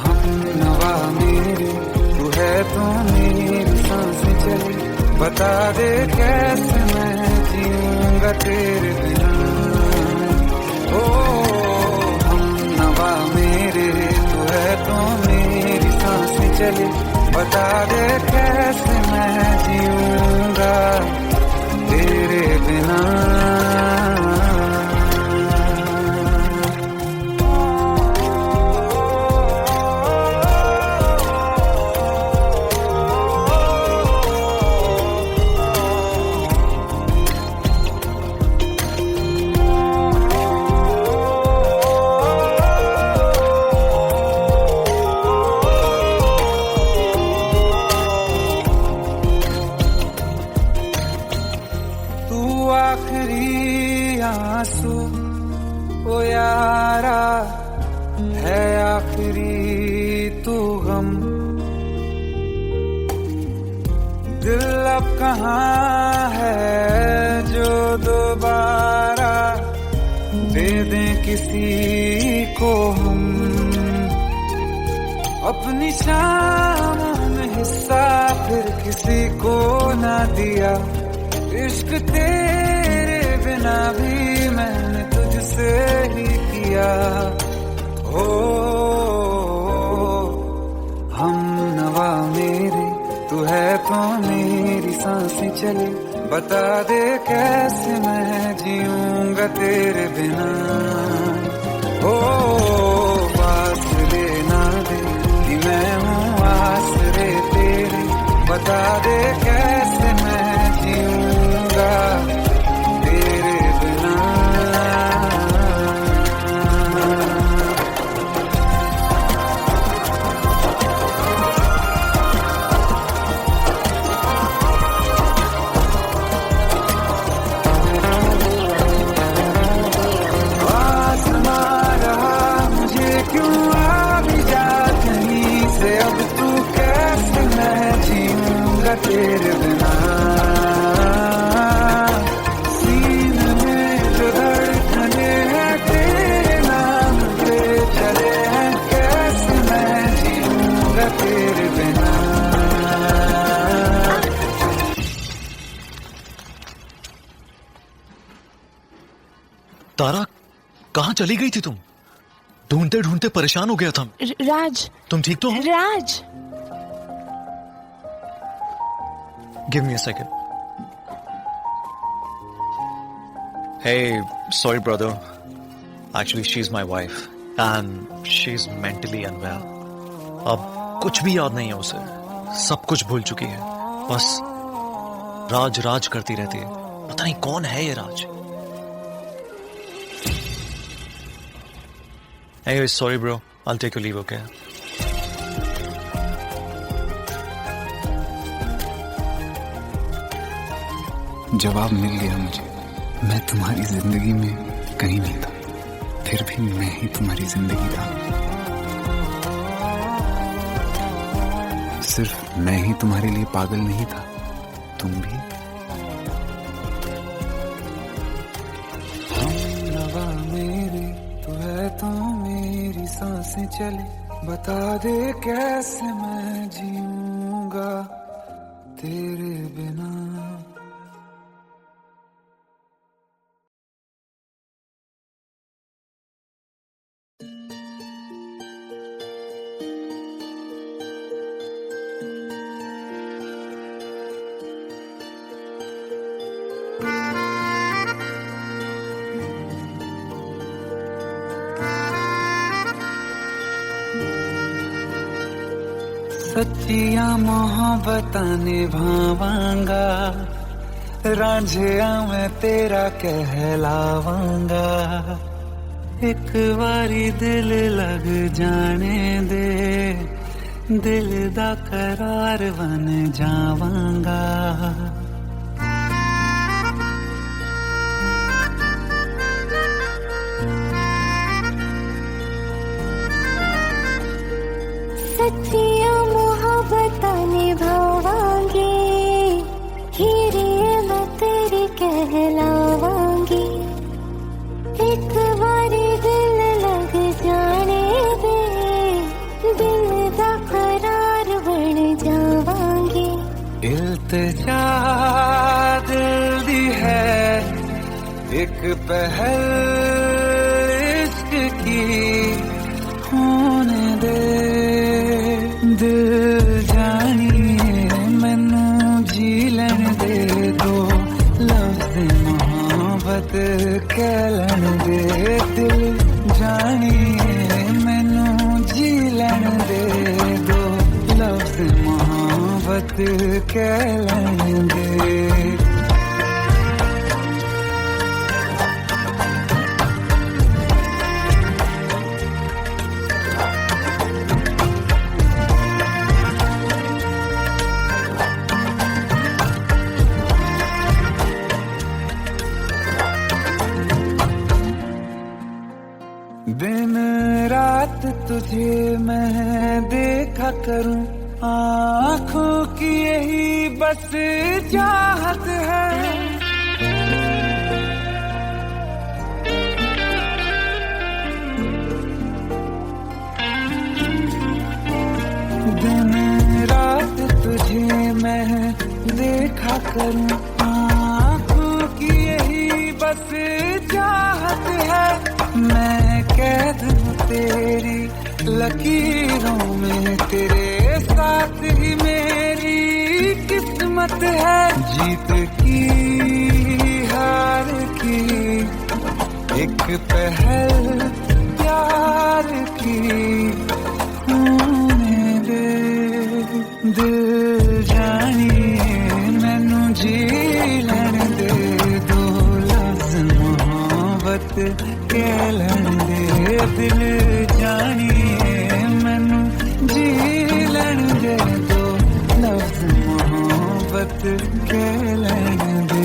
हम नवा मेरे, तू है तो मेरी सांसें चले। बता दे कैसे मैं जीऊंगा तेरे बिना। ओ हम नवा मेरे, तू है तो मेरी सांसें चले। बता दे कैसे मैं जीऊंगा तेरे बिना। आखिरी आंसू ओ यारा है, आखिरी तू गम। दिल अब कहाँ है जो दोबारा दे दें किसी को हम। अपनी शामों में हिस्सा फिर किसी को ना दिया। इश्क तेरे बिना भी मैंने तुझसे ही किया। हो हम नवा मेरे, तू है तो मेरी सांसें चले। बता दे कैसे मैं जीऊंगा तेरे बिना। हो पास लेना दे कि मैं हूँ आसरे तेरे। बता दे कैसे मैं जीऊंगा तेरे बिना। आसमां रहा मुझे तेरे बिना। सीने में जो धड़कने हैं तेरे नाम पे चले हैं, कैसे मैं जीऊंगा तेरे बिना। तारा, कहाँ चली गई थी तुम? ढूंढते ढूंढते परेशान हो गया था। राज, तुम ठीक तो हो? Raj, give me a second. Hey, sorry brother. Actually, she's my wife and she's mentally unwell. अब कुछ भी याद नहीं है उसे, सब कुछ भूल चुकी है, बस राज राज करती रहती है। पता नहीं कौन है ये राज। Anyway, sorry bro, I'll take your leave, okay? जवाब मिल गया मुझे। मैं तुम्हारी जिंदगी में कहीं नहीं था, फिर भी मैं ही तुम्हारी जिंदगी था। सिर्फ मैं ही तुम्हारे लिए पागल नहीं था, तुम भी। हमनवा मेरे तू है तो मेरी सांसें चले, बता दे कैसे मैं जीऊंगा तेरे बिना। सच्चियां मोहब्बतां निभावांगा, रांझिया मैं तेरा कहलावांगा। एक बारी दिल लग जाने दे, दिल दा करार बन जावांगा। सच्चियां मोहब्बतां निभावांगी, हीरे मैं तेरी कहलावांगी। एक बारी दिल लग जाने दे, दिल दा करार बन जावांगी। इल्तिजा दिल दी है एक पहल इश्क की, होने दे दिल जानिए मैनू जी लैन दे दो, लफ्ज़ मोहब्बत कह लैन दे। दिल जानिए मैनू जी लैन दे दो, लफ्ज़ मोहब्बत कह लैन दे। दिन रात तुझे मैं देखा करूं, आँखों की यही बस चाहत है। दिन रात तुझे मैं देखा करूं, आँखों की यही बस चाहत है। मैं कैद हूँ तेरी लकीरों में, तेरे साथ ही मेरी किस्मत है। जीत की हार की एक पहल प्यार की, होने दे दिल जानिए मैनू जी लैन दे दो, लफ्ज़ मोहब्बत कह लैन दे। दिल जानिए मैनू जी लैन दे दो, लफ्ज़ मोहब्बत कह लैन दे।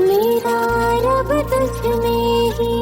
मेरा रब तुझ में ही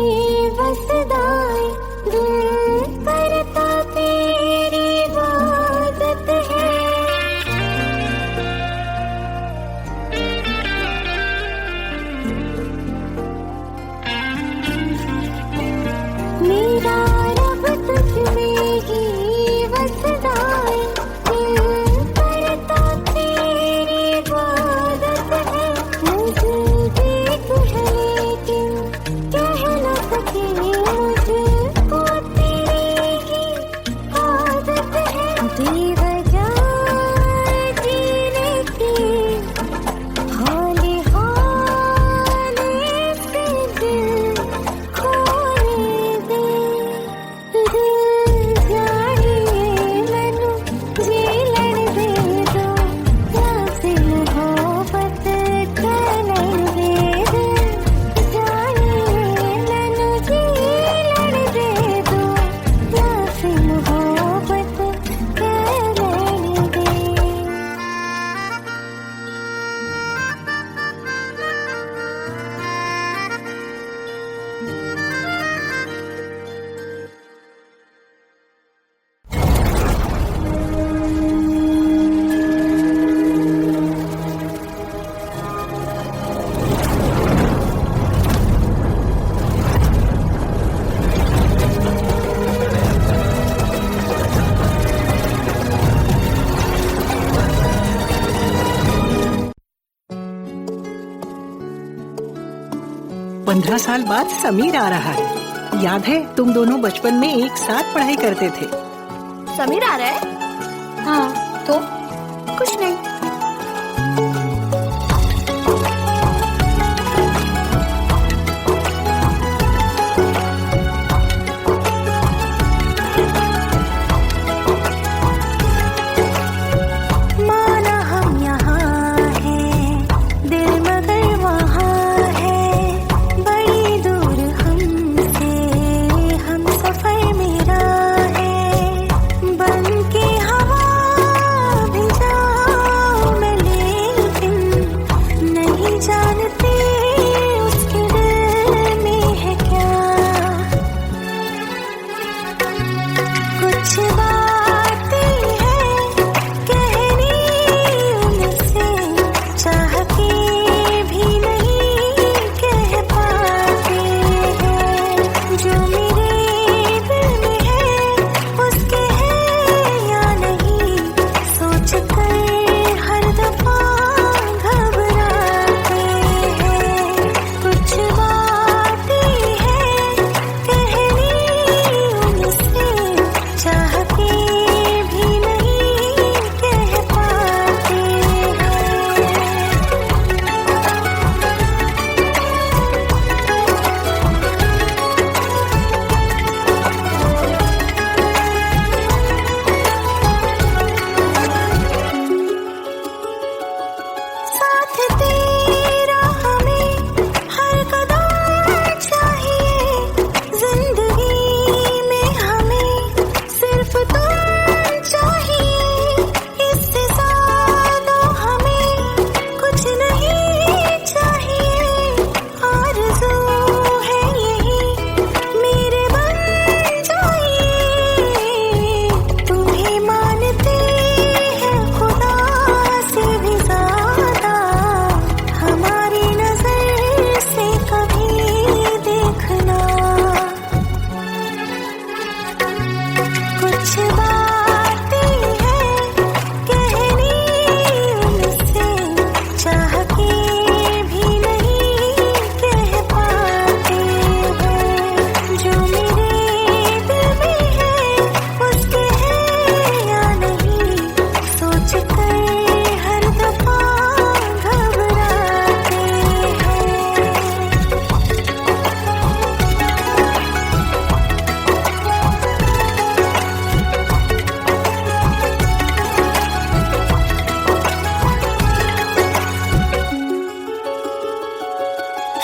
15 साल बाद समीर आ रहा है। याद है तुम दोनों बचपन में एक साथ पढ़ाई करते थे। समीर आ रहा है? हाँ, तो कुछ नहीं।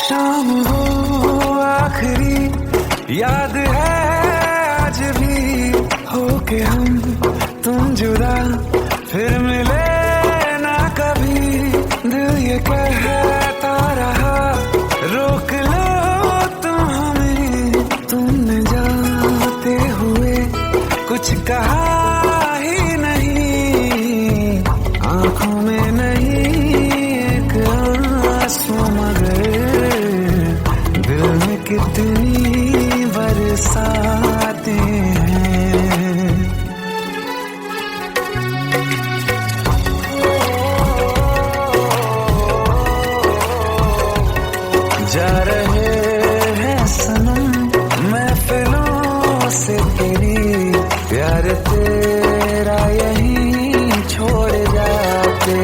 शाम हो आखिरी याद है आज भी हो के हम तुम जुदा फिर मिले ना कभी। दिल ये कहता रहा रोक लो तुम हमें, तुमने जाते हुए कुछ कहा ही नहीं। आंखों में नहीं एक आंसू मगर दिल में कितनी बरसाते हैं। जा रहे हैं सनम महफिलों से तेरी, प्यार तेरा यहीं छोड़ जाते